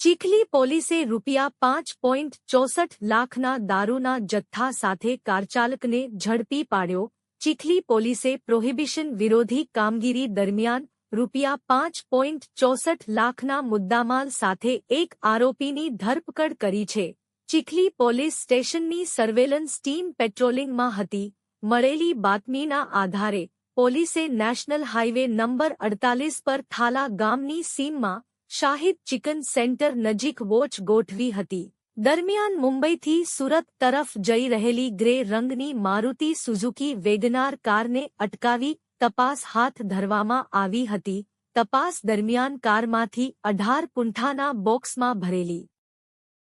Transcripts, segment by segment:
ચીખલી પોલીસે ₹5.64 લાખના દારૂના જથ્થા સાથે કારચાલકને ઝડપી પાડ્યો. ચીખલી પોલીસે પ્રોહિબિશન વિરોધી કામગીરી દરમિયાન ₹5.64 લાખના મુદ્દામાલ સાથે એક આરોપીની ધરપકડ કરી છે. ચીખલી પોલીસ સ્ટેશનની સર્વેલન્સ ટીમ પેટ્રોલિંગમાં હતી. મળેલી બાતમીના આધારે પોલીસે નેશનલ હાઇવે નંબર 48 પર થાલા ગામની સીમમાં શાહિદ ચિકન સેન્ટર નજીક વોચ ગોઠવી હતી. દરમિયાન મુંબઈથી સુરત તરફ જઈ રહેલી ગ્રે રંગની મારુતિ સુઝુકી વેગનાર કારને અટકાવી તપાસ હાથ ધરવામાં આવી હતી. તપાસ દરમિયાન કારમાંથી 18 પૂંઠાના બોક્સમાં ભરેલી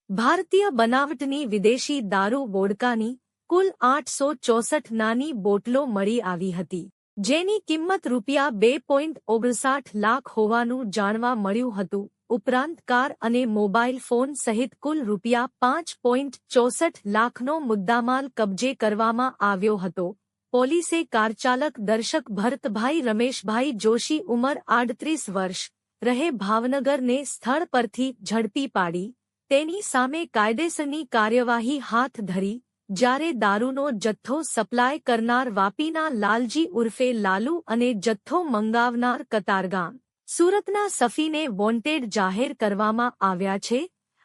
ભારતીય બનાવટની વિદેશી દારૂ વોડકાની કુલ 864 નાની બોટલો મળી આવી હતી, જેની કિંમત ₹2.59 લાખ હોવાનું જાણવા મળ્યું હતું. ઉપરાંત કાર અને મોબાઈલ ફોન સહિત કુલ ₹5.64 લાખનો મુદ્દામાલ કબજે કરવામાં આવ્યો હતો. પોલીસે કારચાલક દર્શક ભરતભાઈ રમેશભાઈ જોશી ઉંમર 38 વર્ષ, રહે ભાવનગરને સ્થળ પરથી ઝડપી પાડી તેની સામે કાયદેસરની કાર્યવાહી હાથ ધરી. જ્યારે દારૂનો જથ્થો સપ્લાય કરનાર વાપીના લાલજી ઉર્ફે લાલુ અને જથ્થો મંગાવનાર કતારગામ સુરતના સફીને વોન્ટેડ જાહેર કરવામાં આવ્યા છે.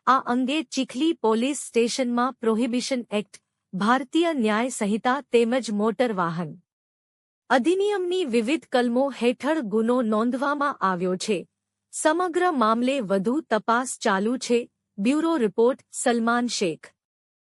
આ અંગે ચીખલી પોલીસ સ્ટેશનમાં પ્રોહિબિશન એક્ટ, ભારતીય ન્યાય સંહિતા તેમજ મોટર વાહન અધિનિયમની વિવિધ કલમો હેઠળ ગુનો નોંધવામાં આવ્યો છે. સમગ્ર મામલે વધુ તપાસ ચાલુ છે. Bureau report Salman Sheikh.